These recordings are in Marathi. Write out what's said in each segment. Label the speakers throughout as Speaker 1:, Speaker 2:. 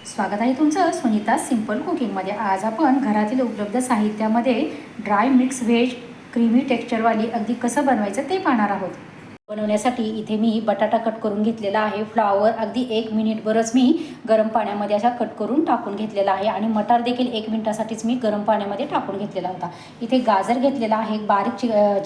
Speaker 1: स्वागत आहे तुमचं सुनीता सिंपल कुकिंगमध्ये। आज आपण घरातील उपलब्ध साहित्यामध्ये ड्राय मिक्स व्हेज क्रीमी टेक्स्चरवाली अगदी कसं बनवायचं ते पाहणार आहोत। बनवण्यासाठी इथे मी बटाटा कट करून घेतलेला आहे। फ्लावर अगदी 1 मिनिटभरच मी गरम पाण्यामध्ये असा कट करून टाकून घेतलेला आहे आणि मटार देखील 1 मिनिटासाठीच मी गरम पाण्यामध्ये टाकून घेतलेला होता। इथे गाजर घेतलेला आहे, बारीक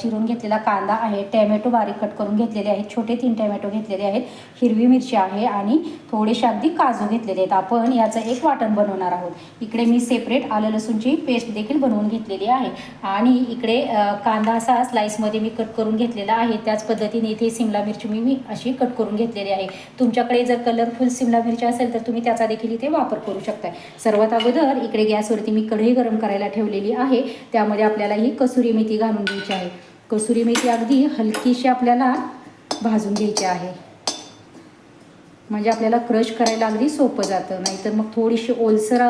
Speaker 1: चिरून घेतलेला कांदा आहे, टोमॅटो बारीक कट करून घेतलेले आहेत, छोटे 3 टोमॅटो घेतलेले आहेत, हिरवी मिरची आहे आणि थोडेसे अगदी काजू घेतलेले आहेत। आपण याचं एक वाटण बनवणार आहोत। इकडे मी सेपरेट आलं लसूणची पेस्ट देखील बनवून घेतलेली आहे आणि इकडे कांदा असा स्लाइसमध्ये मी कट करून घेतलेला आहे। त्याच पद्धतीने इथे सिमला मिरची मी अशी कट करून घेतलेली आहे। तुमच्याकडे जर कलरफुल सिमला मिरची असेल तर तुम्ही त्याचा देखील इथे वापर करू शकता। सर्वात अगोदर इकडे गॅसवरती मी कढई गरम करायला ठेवलेली आहे। त्यामध्ये आपल्याला ही कसुरी मेथी घालून घ्यायची आहे। कसुरी मेथी अगदी हलकीशी आपल्याला भाजून घ्यायची आहे, म्हणजे आपल्याला क्रश करायला अगदी सोपं जातं। नाहीतर मग थोडीशी ओलसर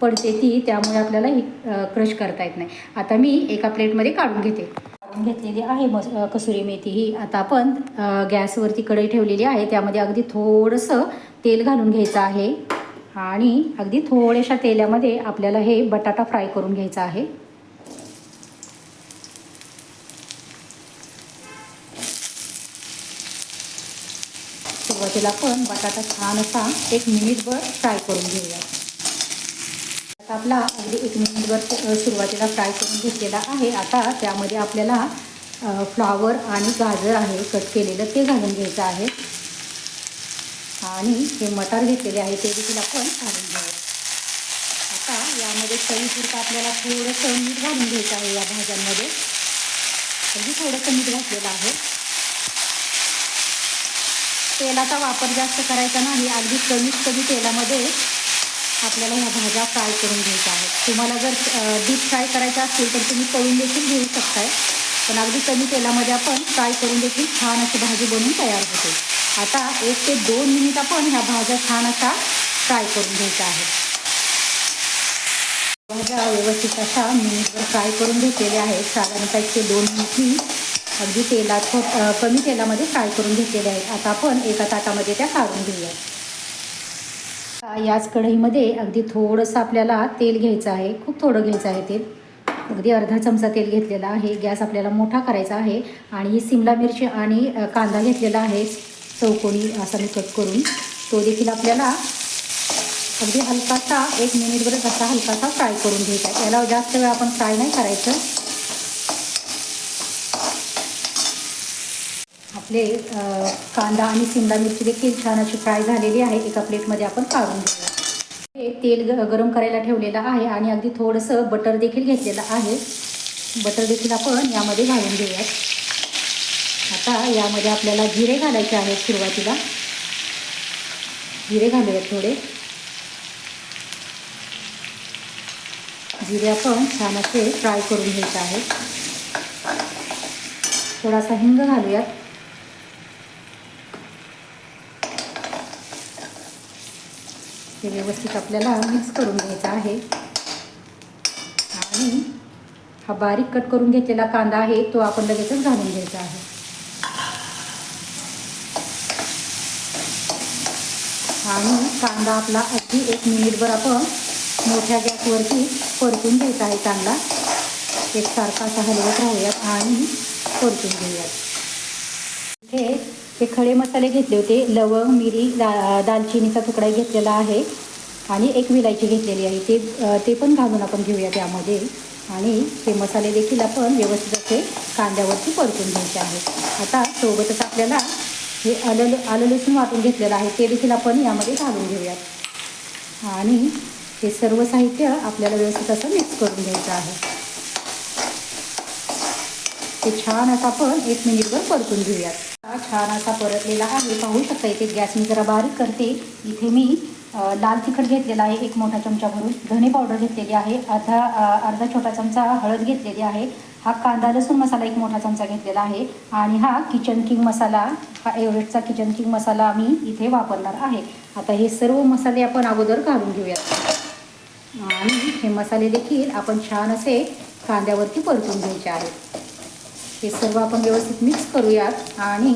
Speaker 1: पडते ती, त्यामुळे आपल्याला ही क्रश करता येत नाही। आता मी एका प्लेटमध्ये काढून घेतलेली आहे कसुरी मेथी ही। आता आपण गॅसवरती कढई ठेवलेली आहे, त्यामध्ये अगदी थोडंसं तेल घालून घ्यायचं आहे आणि अगदी थोड्याशा तेलामध्ये आपल्याला हे बटाटा फ्राय करून घ्यायचा आहे। सुरुवातीला आपण बटाटा छान असा 1 मिनिटभर फ्राय करून घेऊया। आपला अगदी 1 मिनिटभर सुरुवातीला फ्राय करून घेतलेला आहे। आता त्यामध्ये आपल्याला फ्लावर आणि गाजर आहे कट केलेलं ते घालून घ्यायचं आहे आणि हे मटार घेतलेले आहे ते देखील आपण घालून घेऊया। आता यामध्ये चवीपुरतं आपल्याला थोडंसं मीठ घालून घ्यायचं आहे। या भाज्यांमध्ये अगदी थोडंसं मीठ घातलेलं आहे। तेलाचा वापर जास्त करायचा नाही, अगदी कमी तेलामध्ये आपल्याला ह्या भाज्या फ्राय करून घ्यायच्या आहेत। तुम्हाला जर डीप फ्राय करायचं असेल तर तुम्ही तळून देखील घेऊ शकताय, पण अगदी कमी तेलामध्ये आपण फ्राय करून देखील छान अशी भाजी बनवून तयार होते। आता 1 ते 2 मिनिट आपण ह्या भाज्या छान अशा फ्राय करून घ्यायच्या आहेत। भाज्या व्यवस्थित अशा मिनिटभर फ्राय करून घेतलेल्या आहेत। साधारणतः 1 ते 2 मिनिट मी अगदी कमी तेलामध्ये फ्राय करून घेतलेले आहेत। आता आपण एका ताटामध्ये त्या काढून घेऊया। याच कढईमध्ये अगदी थोडंसं आपल्याला तेल घ्यायचं आहे, खूप थोडं घ्यायचं आहे तेल, अगदी अर्धा चमचा तेल घेतलेला आहे। गॅस आपल्याला मोठा करायचा आहे आणि ही सिमला मिरची आणि कांदा घेतलेला आहे चौकोनी असा मी कट करून, तो देखील आपल्याला अगदी हलकासा 1 मिनिटभर असा हलकासा फ्राय करून घ्यायचा आहे। याला जास्त वेळ आपण फ्राय नाही करायचं। आपले कांदा आणि सिमला मिरची देखील छान अशी फ्राय झालेली आहे। एका प्लेटमध्ये आपण काढून घेऊया। हे तेल गरम करायला ठेवलेलं आहे आणि अगदी थोडंसं बटर देखील घेतलेलं आहे। बटर देखील आपण यामध्ये घालून घेऊयात। आता यामध्ये आपल्याला जिरे घालायचे आहेत। सुरुवातीला जिरे घालूयात थोडे। जिरे आपण छान असे फ्राय करून घ्यायचे आहेत। थोडासा हिंग घालूयात। हे व्यवस्थित आपल्याला मिक्स करून घ्यायचं आहे आणि हा बारीक कट करून घेतलेला कांदा आहे तो आपण लगेचच घालून घ्यायचा आहे आणि कांदा आपला अगदी 1 मिनिटभर आपण मोठ्या गॅसवरती परतून घ्यायचा आहे। चांगला एकसारखा असा हलवत राहूयात आणि परतून घेऊयात। हे खडे मसाले घेतले होते, लवंग, मिरी, दालचिनीचा तुकडा घेतलेला आहे आणि 1 विलायची घेतलेली आहे, ते पण घालून आपण घेऊया त्यामध्ये आणि हे मसाले देखील आपण व्यवस्थित असे कांद्यावरती परतून घ्यायचे आहेत। आता सोबतच आपल्याला हे आलं लसूण वाटून घेतलेलं आहे ते देखील आपण यामध्ये घालून घेऊयात आणि हे सर्व साहित्य आपल्याला व्यवस्थित असं मिक्स करून घ्यायचं आहे। ते छान असं आपण 1 मिनिटभर परतून घेऊयात। छान असा परतलेला आहे, पाहू शकता। इथे गॅस मी जरा बारीक करते। इथे मी लाल तिखट घेतलेला आहे 1 मोठा चमचा भरून, धने पावडर घेतलेली आहे, अर्धा छोटा चमचा हळद घेतलेली आहे, हा कांदा लसूण मसाला 1 मोठा चमचा घेतलेला आहे आणि हा किचन किंग मसाला, हा एव्हरेस्टचा किचन किंग मसाला मी इथे वापरणार आहे। आता हे सर्व मसाले आपण अगोदर घालून घेऊयात आणि हे मसाले देखील आपण छान असे कांद्यावरती परतून घ्यायचे आहेत। हे सर्व आपण व्यवस्थित मिक्स करूयात आणि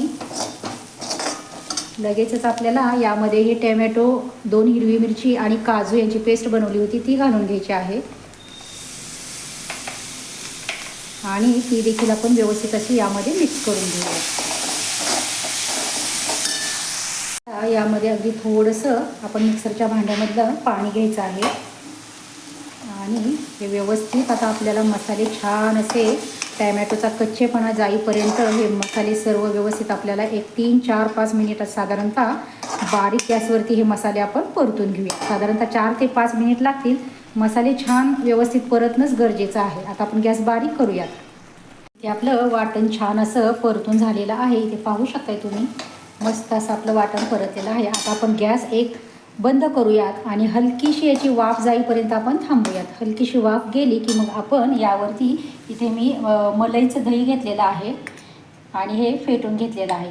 Speaker 1: लगेचच आपल्याला यामध्ये हे टोमॅटो, 2 हिरवी मिरची आणि काजू यांची पेस्ट बनवली होती ती घालून घ्यायची आहे आणि ती देखील आपण व्यवस्थित अशी यामध्ये मिक्स करून घेऊया. यामध्ये अगदी थोडंसं आपण मिक्सरच्या भांड्यामधलं पाणी घ्यायचं आहे आणि हे व्यवस्थित आता आपल्याला मसाले छान असे टॅमॅटोचा कच्चेपणा जाईपर्यंत हे मसाले सर्व व्यवस्थित आपल्याला 3, 4, 5 मिनिटात साधारणतः बारीक गॅसवरती हे मसाले आपण परतून घेऊया. साधारणतः 4 ते 5 मिनिट लागतील. मसाले छान व्यवस्थित परतणंच गरजेचं आहे. आता आपण गॅस बारीक करूयात. ते आपलं वाटण छान असं परतून झालेलं आहे. इथे पाहू शकताय तुम्ही, मस्त असं आपलं वाटण परतलेलं आहे. आता आपण गॅस बंद करूयात आणि हलकीशी याची वाफ जाईपर्यंत आपण थांबूयात. हलकीशी वाफ गेली की मग आपण यावरती इथे मी मलईचं दही घेतलेलं आहे आणि हे फेटून घेतलेलं आहे.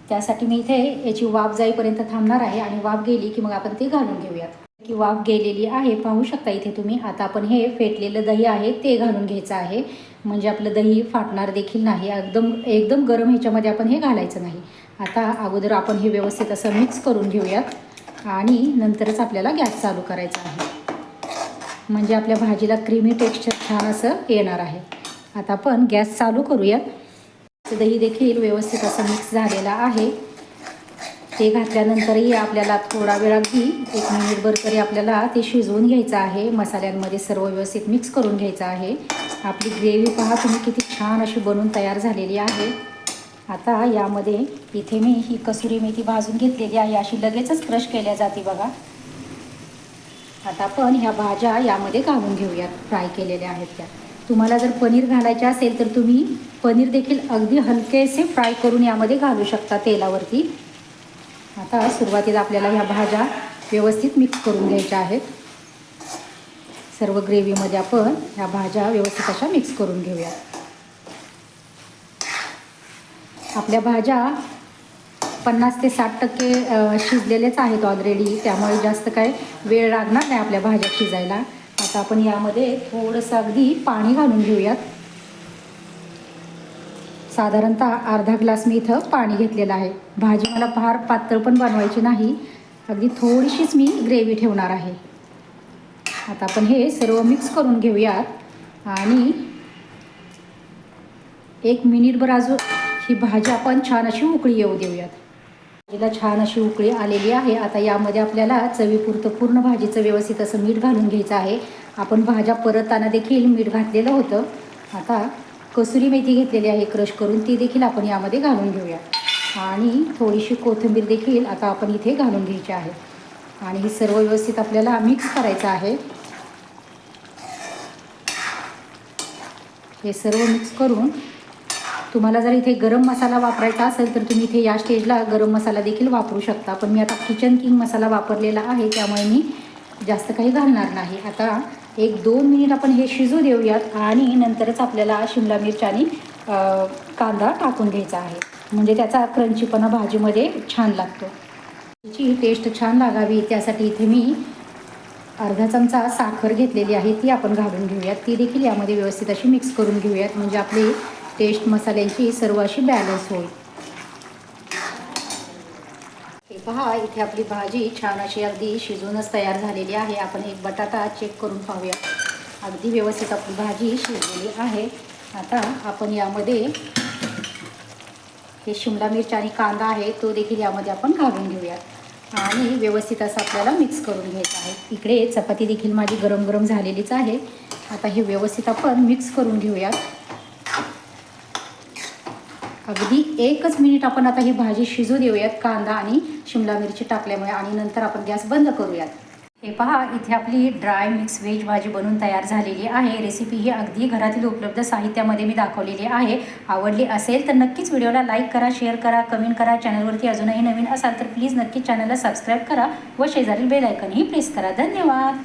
Speaker 1: त्यासाठी मी इथे याची वाफ जाईपर्यंत थांबणार आहे आणि वाफ गेली की मग आपण ते घालून घेऊयात. की वाफ गेलेली आहे, पाहू शकता इथे तुम्ही. आता आपण हे फेटलेलं दही आहे ते घालून घ्यायचं आहे, म्हणजे आपलं दही फाटणार देखील नाही. एकदम गरम ह्याच्यामध्ये आपण हे घालायचं नाही. आता अगोदर आपण हे व्यवस्थित असं मिक्स करून घेऊयात आणि नंतरच आपल्याला गॅस चालू करायचा आहे, म्हणजे आपल्या भाजीला क्रीमी टेक्स्चर छान असं येणार आहे. आता आपण गॅस चालू करूयात. दही देखील व्यवस्थित असं मिक्स झालेलं आहे. ते घातल्यानंतरही आपल्याला थोडा वेळ, अगदी 1 मिनिटभर तरी आपल्याला ते शिजवून घ्यायचं आहे. मसाल्यांमध्ये सर्व व्यवस्थित मिक्स करून घ्यायचं आहे. आपली ग्रेव्ही पहा तुम्ही किती छान अशी बनून तयार झालेली आहे. आता यामध्ये इथे मी ही कसुरी मेथी भाजून घेतलेली आहे, अशी लगेचच क्रश केल्या जाते बघा. आता आपण ह्या भाज्या यामध्ये घालून घेऊयात, फ्राय केलेल्या आहेत त्या. तुम्हाला जर पनीर घालायचे असेल तर तुम्ही पनीर देखील अगदी हलकेसे फ्राय करून यामध्ये घालू शकता तेलावरती. आता सुरुवातीला आपल्याला ह्या भाज्या व्यवस्थित मिक्स करून घ्यायच्या आहेत. सर्व ग्रेव्हीमध्ये आपण ह्या भाज्या व्यवस्थित अशा मिक्स करून घेऊया. आपल्या भाज्या 50 ते 60% शिजलेलेच आहेत ऑलरेडी, त्यामुळे जास्त काय वेळ लागणार नाही आपल्या भाज्या शिजायला. आता आपण यामध्ये थोडंसं अगदी पाणी घालून घेऊयात. साधारणतः अर्धा ग्लास मी इथं पाणी घेतलेलं आहे. भाजी मला फार पातळ पण बनवायची नाही, अगदी थोडीशीच मी ग्रेव्ही ठेवणार आहे. आता आपण हे सर्व मिक्स करून घेऊयात आणि 1 मिनिटभर अजून ही भाजी आपण छान अशी उकळी येऊ देऊयात. भाजीला छान अशी उकळी आलेली आहे. आता यामध्ये आपल्याला चवीपुरतं पूर्ण भाजीचं व्यवस्थित असं मीठ घालून घ्यायचं आहे. आपण भाज्या परतताना देखील मीठ घातलेलं होतं. आता कसुरी मेथी घेतलेली आहे क्रश करून, ती देखील आपण यामध्ये घालून घेऊया आणि थोडीशी कोथिंबीर देखील आता आपण इथे घालून घ्यायची आहे आणि हे सर्व व्यवस्थित आपल्याला मिक्स करायचं आहे. हे सर्व मिक्स करून तुम्हाला जर इथे गरम मसाला वापरायचा असेल तर तुम्ही इथे या स्टेजला गरम मसाला देखील वापरू शकता, पण मी आता किचन किंग मसाला वापरलेला आहे त्यामुळे मी जास्त काही घालणार नाही. आता 1-2 मिनिट आपण हे शिजू देऊयात आणि नंतरच आपल्याला शिमला मिरची आणि कांदा टाकून घ्यायचा आहे, म्हणजे त्याचा क्रंचीपणा भाजीमध्ये छान लागतो. त्याची टेस्ट छान लागावी त्यासाठी इथे मी अर्धा चमचा साखर घेतलेली आहे, ती आपण घालून घेऊयात. ती देखील यामध्ये व्यवस्थित अशी मिक्स करून घेऊयात, म्हणजे आपली टेस्ट मसाल्यांची सर्व अशी बॅलन्स होईल. हे पहा, इथे आपली भाजी छान अशी अगदी शिजूनच तयार झालेली आहे. आपण एक बटाटा चेक करून पाहूया. अगदी व्यवस्थित आपली भाजी शिजलेली आहे. आता आपण यामध्ये हे शिमला मिरची आणि कांदा आहे तो देखील यामध्ये आपण घालून घेऊयात आणि व्यवस्थित असं आपल्याला मिक्स करून घ्यायचं आहे. इकडे चपाती देखील माझी गरम गरम झालेलीच आहे. आता हे व्यवस्थित आपण मिक्स करून घेऊयात. अगदी 1 मिनिट आपण आता ही भाजी शिजू देऊयात कांदा आणि शिमला मिरची टाकल्यामुळे आणि नंतर आपण गॅस बंद करूयात. हे पहा, इथे आपली ड्राय मिक्स व्हेज भाजी बनवून तयार झालेली आहे. रेसिपी ही अगदी घरातील उपलब्ध साहित्यामध्ये मी दाखवलेली आहे. आवडली असेल तर नक्कीच व्हिडिओला लाईक करा, शेअर करा, कमेंट करा. चॅनलवरती अजूनही नवीन असाल तर प्लीज नक्कीच चॅनलला सबस्क्राईब करा व शेजारील बेल आयकॉनही प्रेस करा. धन्यवाद.